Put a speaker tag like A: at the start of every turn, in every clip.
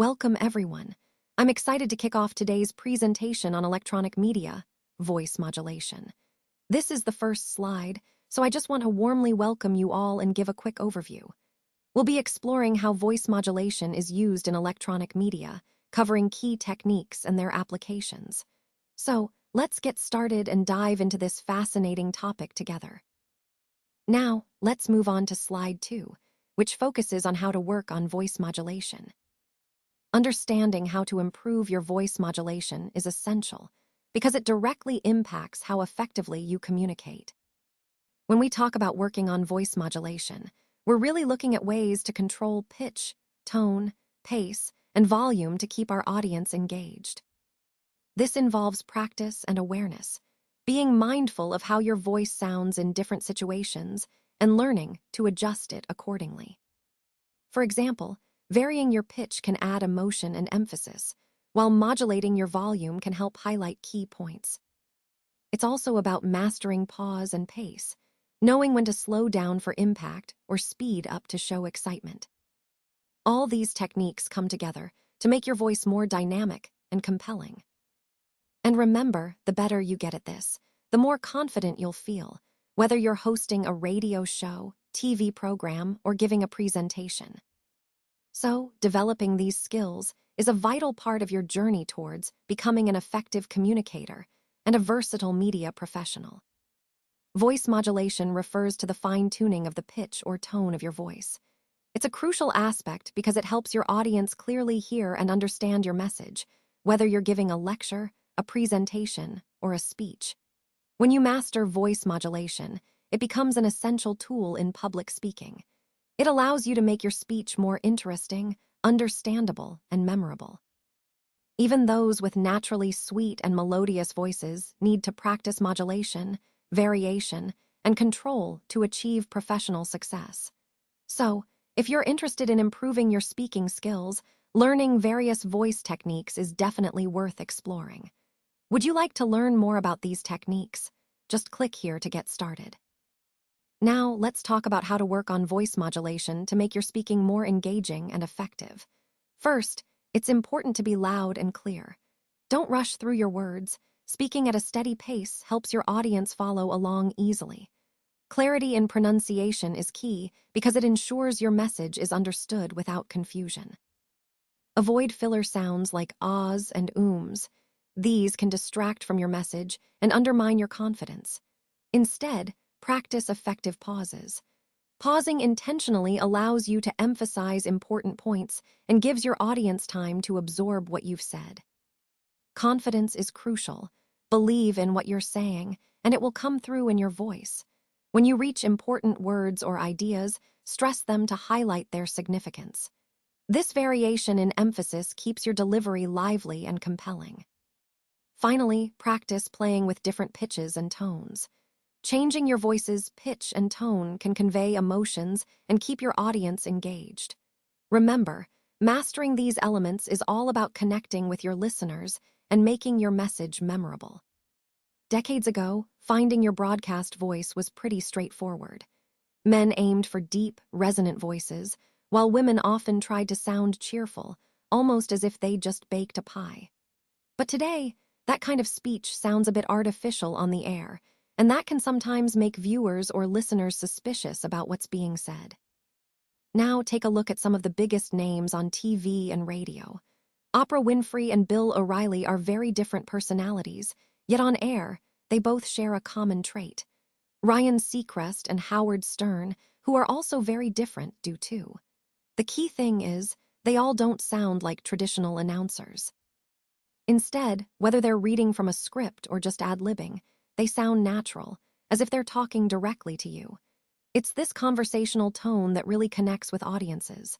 A: Welcome everyone. I'm excited to kick off today's presentation on electronic media, voice modulation. This is the first slide, so I just want to warmly welcome you all and give a quick overview. We'll be exploring how voice modulation is used in electronic media, covering key techniques and their applications. So, let's get started and dive into this fascinating topic together. Now, let's move on to slide 2, which focuses on how to work on voice modulation. Understanding how to improve your voice modulation is essential because it directly impacts how effectively you communicate. When we talk about working on voice modulation, we're really looking at ways to control pitch, tone, pace, and volume to keep our audience engaged. This involves practice and awareness, being mindful of how your voice sounds in different situations and learning to adjust it accordingly. For example, varying your pitch can add emotion and emphasis, while modulating your volume can help highlight key points. It's also about mastering pause and pace, knowing when to slow down for impact or speed up to show excitement. All these techniques come together to make your voice more dynamic and compelling. And remember, the better you get at this, the more confident you'll feel, whether you're hosting a radio show, TV program, or giving a presentation. So, developing these skills is a vital part of your journey towards becoming an effective communicator and a versatile media professional. Voice modulation refers to the fine-tuning of the pitch or tone of your voice. It's a crucial aspect because it helps your audience clearly hear and understand your message, whether you're giving a lecture, a presentation, or a speech. When you master voice modulation, it becomes an essential tool in public speaking. It allows you to make your speech more interesting, understandable, and memorable. Even those with naturally sweet and melodious voices need to practice modulation, variation, and control to achieve professional success. So, if you're interested in improving your speaking skills, learning various voice techniques is definitely worth exploring. Would you like to learn more about these techniques? Just click here to get started. Now, let's talk about how to work on voice modulation to make your speaking more engaging and effective. First, it's important to be loud and clear. Don't rush through your words. Speaking at a steady pace helps your audience follow along easily. Clarity in pronunciation is key because it ensures your message is understood without confusion. Avoid filler sounds like ahs and ums. These can distract from your message and undermine your confidence. Instead, practice effective pauses. Pausing intentionally allows you to emphasize important points and gives your audience time to absorb what you've said. Confidence is crucial. Believe in what you're saying, and it will come through in your voice. When you reach important words or ideas, stress them to highlight their significance. This variation in emphasis keeps your delivery lively and compelling. Finally, practice playing with different pitches and tones. Changing your voice's pitch and tone can convey emotions and keep your audience engaged. Remember, mastering these elements is all about connecting with your listeners and making your message memorable. Decades ago, finding your broadcast voice was pretty straightforward. Men aimed for deep, resonant voices, while women often tried to sound cheerful, almost as if they'd just baked a pie. But today, that kind of speech sounds a bit artificial on the air, and that can sometimes make viewers or listeners suspicious about what's being said. Now take a look at some of the biggest names on TV and radio. Oprah Winfrey and Bill O'Reilly are very different personalities, yet on air, they both share a common trait. Ryan Seacrest and Howard Stern, who are also very different, do too. The key thing is, they all don't sound like traditional announcers. Instead, whether they're reading from a script or just ad-libbing, they sound natural, as if they're talking directly to you. It's this conversational tone that really connects with audiences.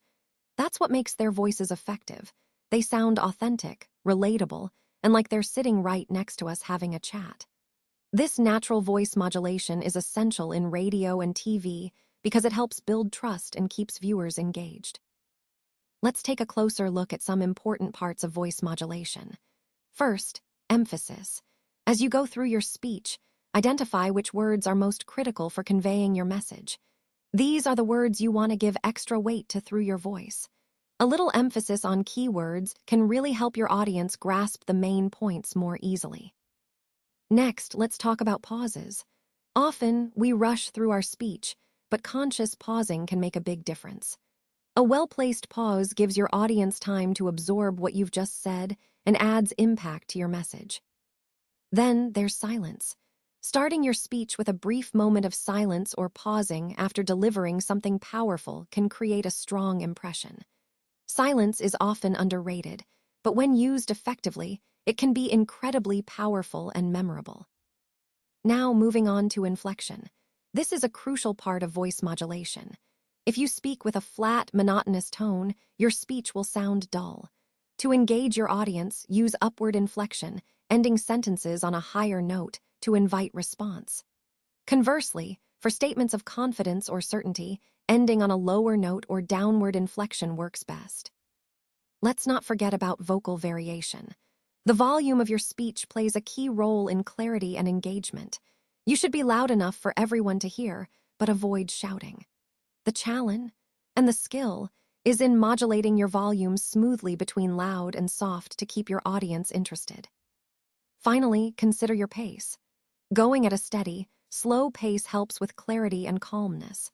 A: That's what makes their voices effective. They sound authentic, relatable, and like they're sitting right next to us having a chat. This natural voice modulation is essential in radio and TV because it helps build trust and keeps viewers engaged. Let's take a closer look at some important parts of voice modulation. First, emphasis. As you go through your speech, identify which words are most critical for conveying your message. These are the words you want to give extra weight to through your voice. A little emphasis on keywords can really help your audience grasp the main points more easily. Next, let's talk about pauses. Often, we rush through our speech, but conscious pausing can make a big difference. A well-placed pause gives your audience time to absorb what you've just said and adds impact to your message. Then there's silence. Starting your speech with a brief moment of silence or pausing after delivering something powerful can create a strong impression. Silence is often underrated, but when used effectively, it can be incredibly powerful and memorable. Now, moving on to inflection. This is a crucial part of voice modulation. If you speak with a flat, monotonous tone, your speech will sound dull. To engage your audience, use upward inflection, ending sentences on a higher note to invite response. Conversely, for statements of confidence or certainty, ending on a lower note or downward inflection works best. Let's not forget about vocal variation. The volume of your speech plays a key role in clarity and engagement. You should be loud enough for everyone to hear, but avoid shouting. The challenge and the skill is in modulating your volume smoothly between loud and soft to keep your audience interested. Finally, consider your pace. Going at a steady, slow pace helps with clarity and calmness.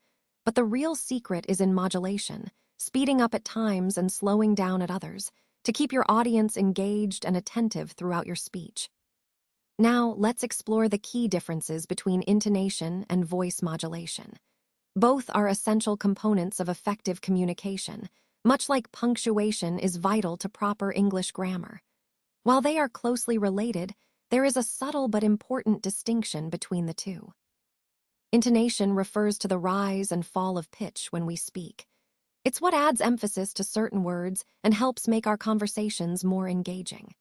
A: But the real secret is in modulation, speeding up at times and slowing down at others, to keep your audience engaged and attentive throughout your speech. Now, let's explore the key differences between intonation and voice modulation. Both are essential components of effective communication, much like punctuation is vital to proper English grammar. While they are closely related, there is a subtle but important distinction between the two. Intonation refers to the rise and fall of pitch when we speak. It's what adds emphasis to certain words and helps make our conversations more engaging.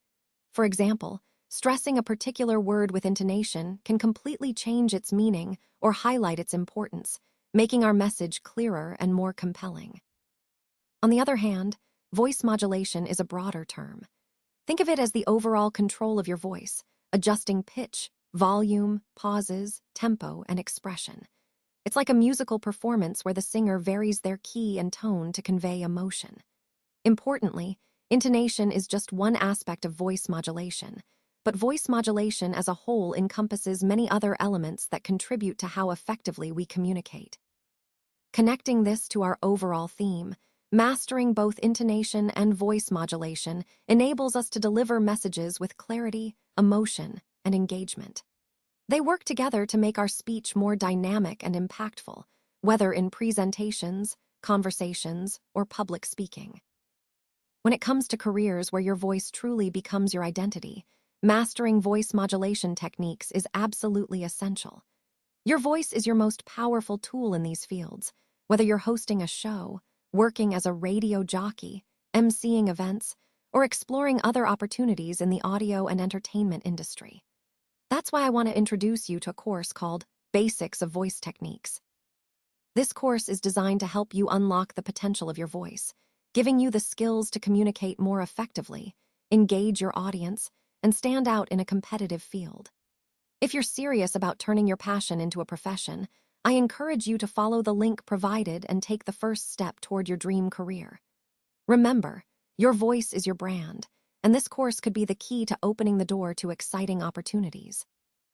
A: For example, stressing a particular word with intonation can completely change its meaning or highlight its importance, making our message clearer and more compelling. On the other hand, voice modulation is a broader term. Think of it as the overall control of your voice, adjusting pitch, volume, pauses, tempo, and expression. It's like a musical performance where the singer varies their key and tone to convey emotion. Importantly, intonation is just one aspect of voice modulation, but voice modulation as a whole encompasses many other elements that contribute to how effectively we communicate. Connecting this to our overall theme, mastering both intonation and voice modulation enables us to deliver messages with clarity, emotion, and engagement. They work together to make our speech more dynamic and impactful, whether in presentations, conversations, or public speaking. When it comes to careers where your voice truly becomes your identity, mastering voice modulation techniques is absolutely essential. Your voice is your most powerful tool in these fields, whether you're hosting a show, working as a radio jockey, emceeing events, or exploring other opportunities in the audio and entertainment industry. That's why I want to introduce you to a course called Basics of Voice Techniques. This course is designed to help you unlock the potential of your voice, giving you the skills to communicate more effectively, engage your audience, and stand out in a competitive field. If you're serious about turning your passion into a profession, I encourage you to follow the link provided and take the first step toward your dream career. Remember, your voice is your brand, and this course could be the key to opening the door to exciting opportunities.